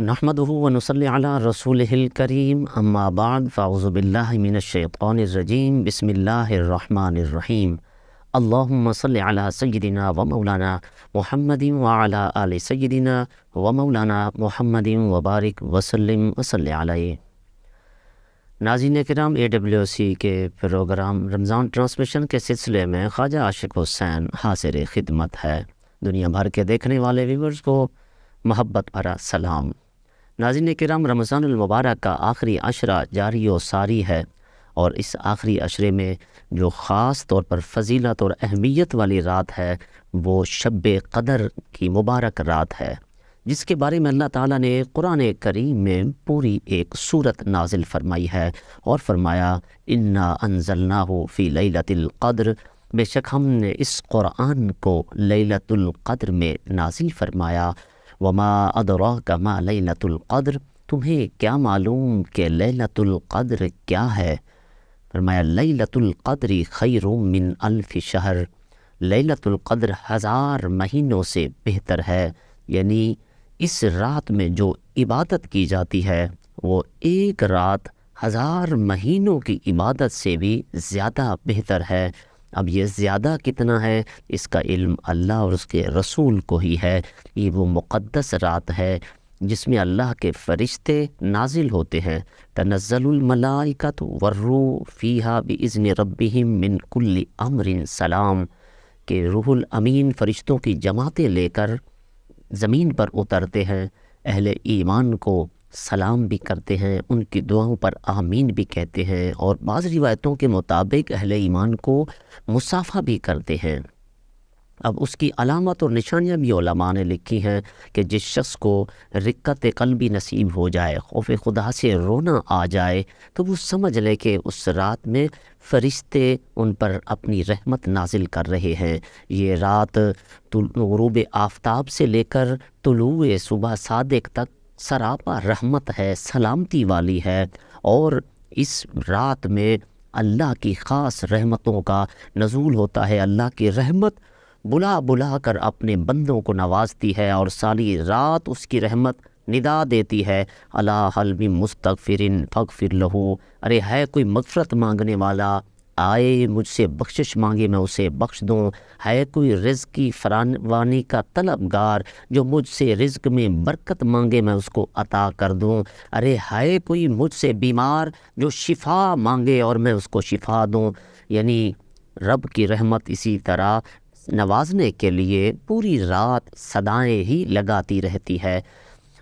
نحمده ونصلي على رسوله الكريم اما بعد فاعوذ بالله من الشیطان الرجیم بسم اللہ الرحمن الرحیم اللهم صل على سیدنا و مولانا محمد وعلى آل سیدنا و مولانا محمد وبارک وسلم وصلی علیہ۔ ناظرین کرام، AWC کے پروگرام رمضان ٹرانسمیشن کے سلسلے میں خواجہ عاشق حسین حاضر خدمت ہے۔ دنیا بھر کے دیکھنے والے ویورز کو محبت بھرا سلام۔ ناظرین کرام، رمضان المبارک کا آخری عشرہ جاری و ساری ہے، اور اس آخری عشرے میں جو خاص طور پر فضیلت اور اہمیت والی رات ہے وہ شب قدر کی مبارک رات ہے، جس کے بارے میں اللہ تعالیٰ نے قرآن کریم میں پوری ایک سورت نازل فرمائی ہے، اور فرمایا انا انزلناہ فی لیلۃ القدر، بے شک ہم نے اس قرآن کو لیلۃ القدر میں نازل فرمایا۔ وما ادراک ما لیلۃ القدر، تمہیں کیا معلوم کہ لیلۃ القدر کیا ہے؟ فرمایا لیلۃ القدر خیر من الف شہر، لیلۃ القدر 1000 مہینوں سے بہتر ہے، یعنی اس رات میں جو عبادت کی جاتی ہے وہ ایک رات 1000 مہینوں کی عبادت سے بھی زیادہ بہتر ہے۔ اب یہ زیادہ کتنا ہے اس کا علم اللہ اور اس کے رسول کو ہی ہے۔ یہ وہ مقدس رات ہے جس میں اللہ کے فرشتے نازل ہوتے ہیں، تنزل الملائکۃ والروح فیہا باذن ربہم من کل امر سلام، کہ روح الامین فرشتوں کی جماعتیں لے کر زمین پر اترتے ہیں، اہل ایمان کو سلام بھی کرتے ہیں، ان کی دعاؤں پر آمین بھی کہتے ہیں، اور بعض روایتوں کے مطابق اہل ایمان کو مصافحہ بھی کرتے ہیں۔ اب اس کی علامت اور نشانیاں بھی علماء نے لکھی ہیں کہ جس شخص کو رقت قلبی نصیب ہو جائے، خوف خدا سے رونا آ جائے، تو وہ سمجھ لے کہ اس رات میں فرشتے ان پر اپنی رحمت نازل کر رہے ہیں۔ یہ رات غروب آفتاب سے لے کر طلوع صبح صادق تک سراپا رحمت ہے، سلامتی والی ہے، اور اس رات میں اللہ کی خاص رحمتوں کا نزول ہوتا ہے۔ اللہ کی رحمت بلا بلا کر اپنے بندوں کو نوازتی ہے، اور ساری رات اس کی رحمت ندا دیتی ہے، الا حل من مستغفر فاغفر لہ، ارے ہے کوئی مغفرت مانگنے والا، آئے مجھ سے بخشش مانگے میں اسے بخش دوں، ہے کوئی رزق کی فراوانی کا طلبگار جو مجھ سے رزق میں برکت مانگے میں اس کو عطا کر دوں، ارے ہے کوئی مجھ سے بیمار جو شفا مانگے اور میں اس کو شفا دوں۔ یعنی رب کی رحمت اسی طرح نوازنے کے لیے پوری رات صدائیں ہی لگاتی رہتی ہے۔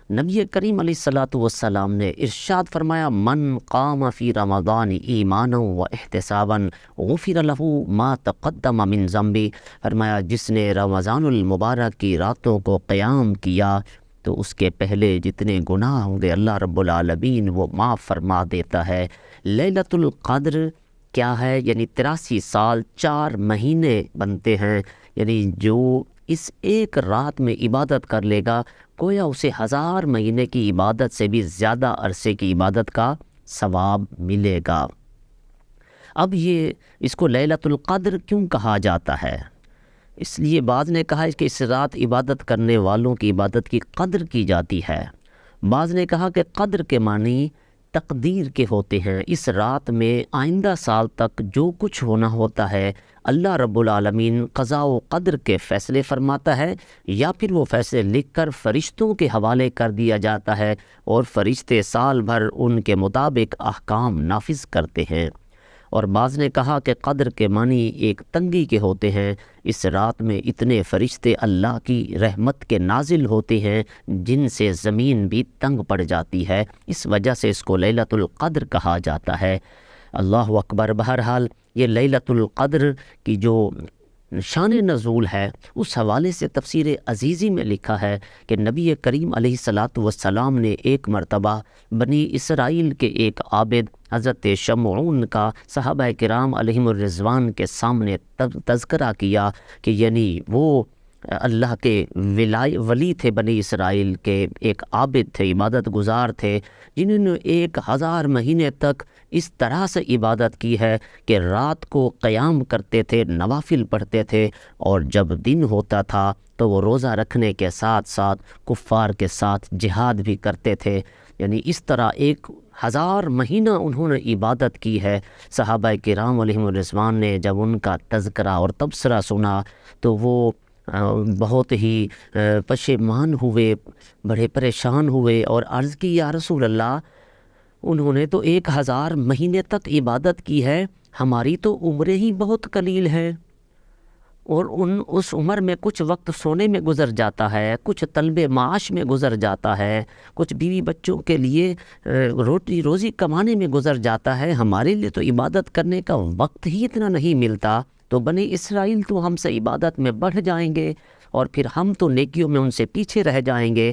نبی کریم علیہ الصلاۃ والسلام نے ارشاد فرمایا من قام فی رمضان ایمانا و احتسابا غفر لہ ما تقدم من ذنبہ، فرمایا جس نے رمضان المبارک کی راتوں کو قیام کیا تو اس کے پہلے جتنے گناہ ہوں گے اللہ رب العالمین وہ معاف فرما دیتا ہے۔ لیلۃ القدر کیا ہے؟ یعنی 83 سال 4 مہینے بنتے ہیں، یعنی جو اس ایک رات میں عبادت کر لے گا گویا اسے 1000 مہینے کی عبادت سے بھی زیادہ عرصے کی عبادت کا ثواب ملے گا۔ اب یہ اس کو لیلۃ القدر کیوں کہا جاتا ہے؟ اس لیے بعض نے کہا ہے کہ اس رات عبادت کرنے والوں کی عبادت کی قدر کی جاتی ہے، بعض نے کہا کہ قدر کے معنی تقدیر کے ہوتے ہیں۔ اس رات میں آئندہ سال تک جو کچھ ہونا ہوتا ہے اللہ رب العالمین قضاء و قدر کے فیصلے فرماتا ہے، یا پھر وہ فیصلے لکھ کر فرشتوں کے حوالے کر دیا جاتا ہے، اور فرشتے سال بھر ان کے مطابق احکام نافذ کرتے ہیں۔ اور بعض نے کہا کہ قدر کے معنی ایک تنگی کے ہوتے ہیں، اس رات میں اتنے فرشتے اللہ کی رحمت کے نازل ہوتے ہیں جن سے زمین بھی تنگ پڑ جاتی ہے، اس وجہ سے اس کو لیلۃ القدر کہا جاتا ہے۔ اللہ اکبر۔ بہرحال یہ لیلۃ القدر کی جو شان نزول ہے اس حوالے سے تفسیر عزیزی میں لکھا ہے کہ نبی کریم علیہ الصلاۃ والسلام نے ایک مرتبہ بنی اسرائیل کے ایک عابد حضرت شمعون کا صحابہ کرام علیہم الرضوان کے سامنے تذکرہ کیا کہ یعنی وہ اللہ کے ولی تھے بنی اسرائیل کے، ایک عابد تھے، عبادت گزار تھے، جنہوں نے 1000 مہینے تک اس طرح سے عبادت کی ہے کہ رات کو قیام کرتے تھے، نوافل پڑھتے تھے، اور جب دن ہوتا تھا تو وہ روزہ رکھنے کے ساتھ ساتھ کفار کے ساتھ جہاد بھی کرتے تھے۔ یعنی اس طرح 1000 مہینہ انہوں نے عبادت کی ہے۔ صحابہ کرام علیہم الرضوان نے جب ان کا تذکرہ اور تبصرہ سنا تو وہ بہت ہی پشیمان ہوئے، بڑے پریشان ہوئے، اور عرض کی یا رسول اللہ، انہوں نے تو 1000 مہینے تک عبادت کی ہے، ہماری تو عمریں ہی بہت قلیل ہیں، اور اس عمر میں کچھ وقت سونے میں گزر جاتا ہے، کچھ طلب معاش میں گزر جاتا ہے، کچھ بیوی بچوں کے لیے روٹی روزی کمانے میں گزر جاتا ہے، ہمارے لیے تو عبادت کرنے کا وقت ہی اتنا نہیں ملتا، تو بنی اسرائیل تو ہم سے عبادت میں بڑھ جائیں گے اور پھر ہم تو نیکیوں میں ان سے پیچھے رہ جائیں گے۔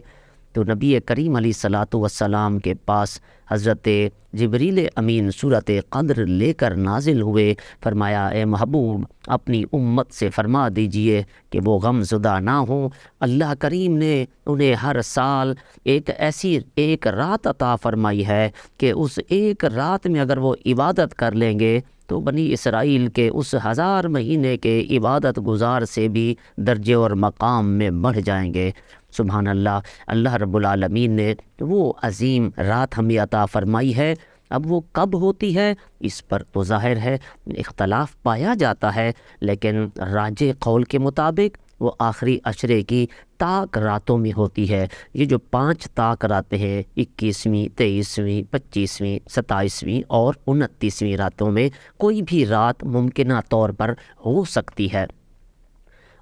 تو نبی کریم علیہ الصلاۃ والسلام کے پاس حضرت جبریل امین سورۃ قدر لے کر نازل ہوئے، فرمایا اے محبوب اپنی امت سے فرما دیجئے کہ وہ غم زدہ نہ ہوں، اللہ کریم نے انہیں ہر سال ایک رات عطا فرمائی ہے کہ اس ایک رات میں اگر وہ عبادت کر لیں گے تو بنی اسرائیل کے اس 1000 مہینے کے عبادت گزار سے بھی درجے اور مقام میں بڑھ جائیں گے۔ سبحان اللہ، اللہ رب العالمین نے وہ عظیم رات ہمیں عطا فرمائی ہے۔ اب وہ کب ہوتی ہے اس پر تو ظاہر ہے اختلاف پایا جاتا ہے، لیکن راجح قول کے مطابق وہ آخری عشرے کی طاق راتوں میں ہوتی ہے۔ یہ جو 5 طاق راتیں ہیں، 21ویں، 23ویں، 25ویں، 27ویں اور 29ویں راتوں میں کوئی بھی رات ممکنہ طور پر ہو سکتی ہے۔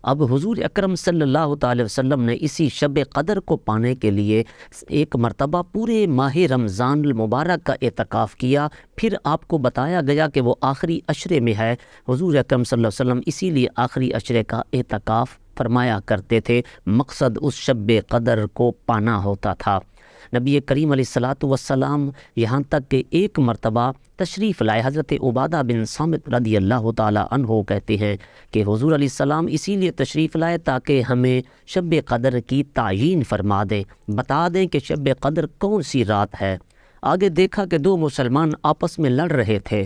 اب حضور اکرم صلی اللہ تعالی وسلم نے اسی شب قدر کو پانے کے لیے ایک مرتبہ پورے ماہ رمضان المبارک کا اعتکاف کیا، پھر آپ کو بتایا گیا کہ وہ آخری عشرے میں ہے۔ حضور اکرم صلی اللہ علیہ وسلم اسی لیے آخری عشرے کا اعتکاف فرمایا کرتے تھے، مقصد اس شب قدر کو پانا ہوتا تھا۔ نبی کریم علیہ الصلاۃ والسلام یہاں تک کہ ایک مرتبہ تشریف لائے، حضرت عبادہ بن صامت رضی اللہ تعالی عنہ کہتے ہیں کہ حضور علیہ السلام اسی لیے تشریف لائے تاکہ ہمیں شب قدر کی تعیین فرما دیں، بتا دیں کہ شب قدر کون سی رات ہے۔ آگے دیکھا کہ 2 مسلمان آپس میں لڑ رہے تھے،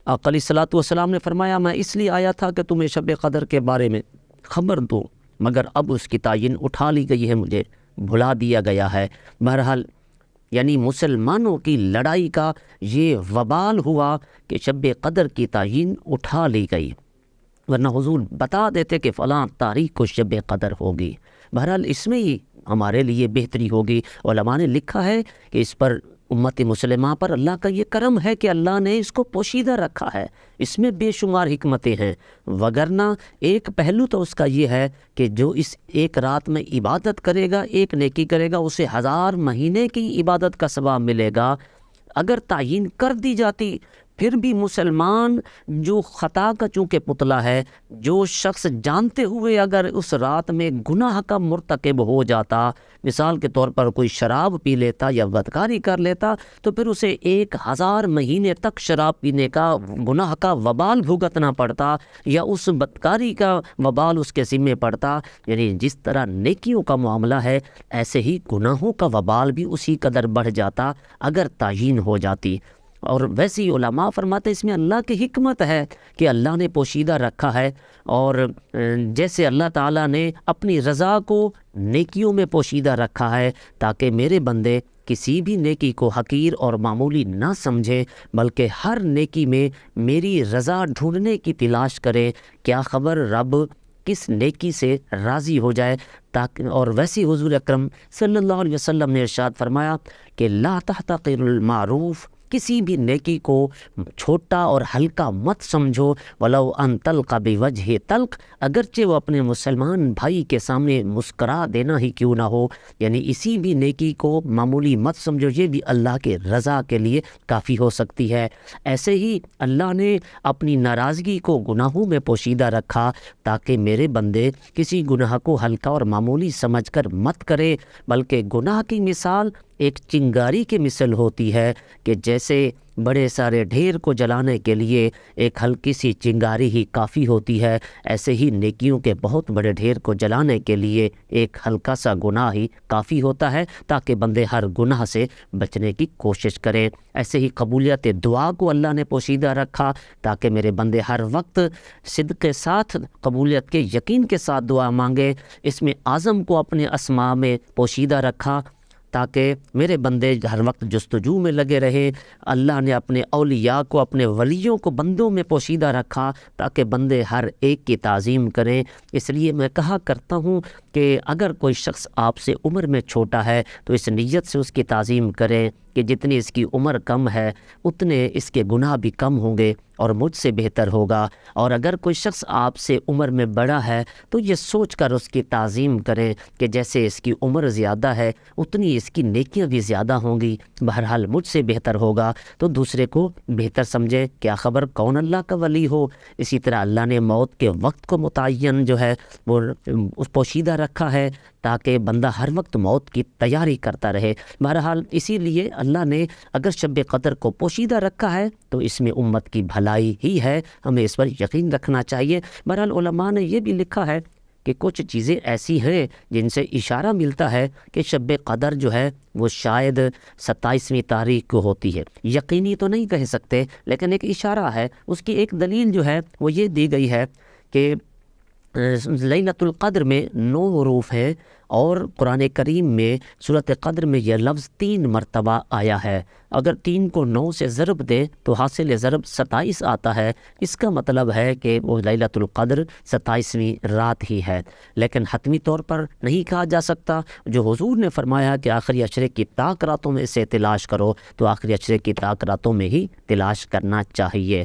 آقا علیہ الصلاۃ والسلام نے فرمایا میں اس لیے آیا تھا کہ تمہیں شب قدر کے بارے میں خبر دوں، مگر اب اس کی تعیین اٹھا لی گئی ہے، مجھے بھلا دیا گیا ہے۔ بہرحال یعنی مسلمانوں کی لڑائی کا یہ وبال ہوا کہ شب قدر کی تعیین اٹھا لی گئی، ورنہ حضور بتا دیتے کہ فلاں تاریخ کو شب قدر ہوگی۔ بہرحال اس میں ہی ہمارے لیے بہتری ہوگی۔ علماء نے لکھا ہے کہ اس پر امت مسلمہ پر اللہ کا یہ کرم ہے کہ اللہ نے اس کو پوشیدہ رکھا ہے، اس میں بے شمار حکمتیں ہیں، وگرنہ ایک پہلو تو اس کا یہ ہے کہ جو اس ایک رات میں عبادت کرے گا، ایک نیکی کرے گا، اسے 1000 مہینے کی عبادت کا ثواب ملے گا۔ اگر تعیین کر دی جاتی پھر بھی مسلمان جو خطا کا چونکہ پتلا ہے، جو شخص جانتے ہوئے اگر اس رات میں گناہ کا مرتکب ہو جاتا، مثال کے طور پر کوئی شراب پی لیتا یا بدکاری کر لیتا، تو پھر اسے 1000 مہینے تک شراب پینے کا گناہ کا وبال بھگتنا پڑتا، یا اس بدکاری کا وبال اس کے ذمے پڑتا۔ یعنی جس طرح نیکیوں کا معاملہ ہے ایسے ہی گناہوں کا وبال بھی اسی قدر بڑھ جاتا اگر تعیین ہو جاتی۔ اور ویسے ہی علماء فرماتے اس میں اللہ کی حکمت ہے کہ اللہ نے پوشیدہ رکھا ہے، اور جیسے اللہ تعالیٰ نے اپنی رضا کو نیکیوں میں پوشیدہ رکھا ہے تاکہ میرے بندے کسی بھی نیکی کو حقیر اور معمولی نہ سمجھے، بلکہ ہر نیکی میں میری رضا ڈھونڈنے کی تلاش کرے، کیا خبر رب کس نیکی سے راضی ہو جائے۔ تاکہ اور ویسی حضور اکرم صلی اللہ علیہ وسلم نے ارشاد فرمایا کہ لا تحتقر المعروف، کسی بھی نیکی کو چھوٹا اور ہلکا مت سمجھو، ولو ان تلقى بوجہ تلق، اگرچہ وہ اپنے مسلمان بھائی کے سامنے مسکرا دینا ہی کیوں نہ ہو۔ یعنی اسی بھی نیکی کو معمولی مت سمجھو، یہ بھی اللہ کے رضا کے لیے کافی ہو سکتی ہے۔ ایسے ہی اللہ نے اپنی ناراضگی کو گناہوں میں پوشیدہ رکھا تاکہ میرے بندے کسی گناہ کو ہلکا اور معمولی سمجھ کر مت کرے، بلکہ گناہ کی مثال ایک چنگاری کی مثل ہوتی ہے کہ جیسے بڑے سارے ڈھیر کو جلانے کے لیے ایک ہلکی سی چنگاری ہی کافی ہوتی ہے، ایسے ہی نیکیوں کے بہت بڑے ڈھیر کو جلانے کے لیے ایک ہلکا سا گناہ ہی کافی ہوتا ہے، تاکہ بندے ہر گناہ سے بچنے کی کوشش کریں۔ ایسے ہی قبولیت دعا کو اللہ نے پوشیدہ رکھا تاکہ میرے بندے ہر وقت صدق کے ساتھ، قبولیت کے یقین کے ساتھ دعا مانگے۔ اس میں اعظم کو اپنے اسماء میں پوشیدہ رکھا تاکہ میرے بندے ہر وقت جستجو میں لگے رہے۔ اللہ نے اپنے اولیاء کو، اپنے ولیوں کو بندوں میں پوشیدہ رکھا تاکہ بندے ہر ایک کی تعظیم کریں۔ اس لیے میں کہا کرتا ہوں کہ اگر کوئی شخص آپ سے عمر میں چھوٹا ہے تو اس نیت سے اس کی تعظیم کریں کہ جتنی اس کی عمر کم ہے اتنے اس کے گناہ بھی کم ہوں گے اور مجھ سے بہتر ہوگا۔ اور اگر کوئی شخص آپ سے عمر میں بڑا ہے تو یہ سوچ کر اس کی تعظیم کریں کہ جیسے اس کی عمر زیادہ ہے اتنی اس کی نیکیاں بھی زیادہ ہوں گی، بہرحال مجھ سے بہتر ہوگا، تو دوسرے کو بہتر سمجھے۔ کیا خبر کون اللہ کا ولی ہو۔ اسی طرح اللہ نے موت کے وقت کو متعین جو ہے وہ پوشیدہ رکھا ہے تاکہ بندہ ہر وقت موت کی تیاری کرتا رہے۔ بہرحال اسی لیے اللہ نے اگر شب قدر کو پوشیدہ رکھا ہے تو اس میں امت کی بھلائی ہی ہے، ہمیں اس پر یقین رکھنا چاہیے۔ بہرحال علماء نے یہ بھی لکھا ہے کہ کچھ چیزیں ایسی ہیں جن سے اشارہ ملتا ہے کہ شب قدر جو ہے وہ شاید 27ویں تاریخ کو ہوتی ہے، یقینی تو نہیں کہہ سکتے لیکن ایک اشارہ ہے۔ اس کی ایک دلیل جو ہے وہ یہ دی گئی ہے کہ لیلۃ القدر میں 9 حروف ہیں اور قرآن کریم میں سورۃ قدر میں یہ لفظ 3 مرتبہ آیا ہے۔ اگر 3 کو 9 سے ضرب دیں تو حاصل ضرب 27 آتا ہے۔ اس کا مطلب ہے کہ وہ لیلۃ القدر 27ویں رات ہی ہے، لیکن حتمی طور پر نہیں کہا جا سکتا۔ جو حضور نے فرمایا کہ آخری عشرے کی طاق راتوں میں اسے تلاش کرو، تو آخری عشرے کی طاق راتوں میں ہی تلاش کرنا چاہیے۔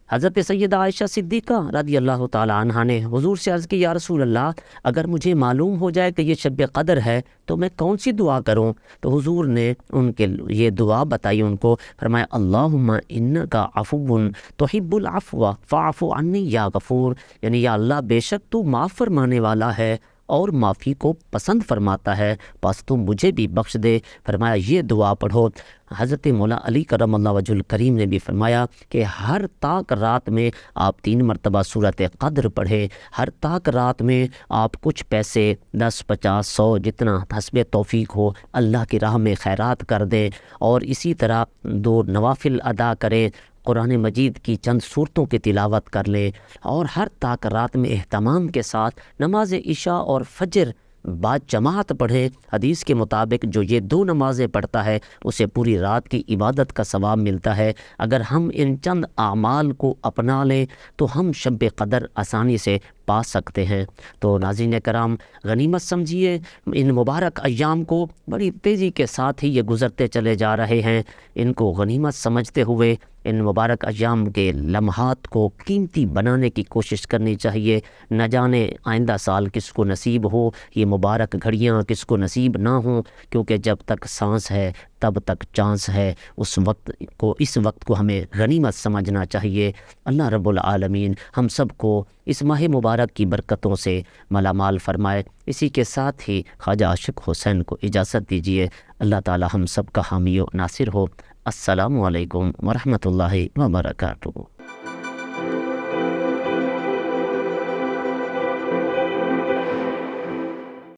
حضرت سیدہ عائشہ صدیقہ رضی اللہ تعالی عنہا نے حضور سے عرض کی، یا رسول اللہ اگر مجھے معلوم ہو جائے کہ یہ شب قدر ہے تو میں کون سی دعا کروں؟ تو حضور نے ان کے یہ دعا بتائی، ان کو فرمایا اللہم انکا عفو تحب العفو فاعف عنی یا غفور، یعنی یا اللہ بے شک تو معاف فرمانے والا ہے اور معافی کو پسند فرماتا ہے، پس تو مجھے بھی بخش دے۔ فرمایا یہ دعا پڑھو۔ حضرت مولا علی کرم اللہ وجہ الکریم نے بھی فرمایا کہ ہر طاق رات میں آپ 3 مرتبہ سورۃ قدر پڑھیں، ہر طاق رات میں آپ کچھ پیسے 10 50 100 جتنا حسب توفیق ہو اللہ کی راہ میں خیرات کر دیں، اور اسی طرح 2 نوافل ادا کریں، قرآن مجید کی چند صورتوں کی تلاوت کر لیں، اور ہر طاق رات میں اہتمام کے ساتھ نماز عشاء اور فجر بعد جماعت پڑھے۔ حدیث کے مطابق جو یہ 2 نمازیں پڑھتا ہے اسے پوری رات کی عبادت کا ثواب ملتا ہے۔ اگر ہم ان چند اعمال کو اپنا لیں تو ہم شب قدر آسانی سے پا سکتے ہیں۔ تو ناظرین کرام غنیمت سمجھیے، ان مبارک ایام کو بڑی تیزی کے ساتھ ہی یہ گزرتے چلے جا رہے ہیں، ان کو غنیمت سمجھتے ہوئے ان مبارک ایام کے لمحات کو قیمتی بنانے کی کوشش کرنی چاہیے۔ نہ جانے آئندہ سال کس کو نصیب ہو، یہ مبارک گھڑیاں کس کو نصیب نہ ہوں، کیونکہ جب تک سانس ہے تب تک چانس ہے۔ اس وقت کو ہمیں غنیمت سمجھنا چاہیے۔ اللہ رب العالمین ہم سب کو اس ماہ مبارک کی برکتوں سے مالا مال فرمائے۔ اسی کے ساتھ ہی خواجہ عاشق حسین کو اجازت دیجیے۔ اللہ تعالی ہم سب کا حامی و ناصر ہو۔ السلام علیکم ورحمۃ اللہ وبرکاتہ۔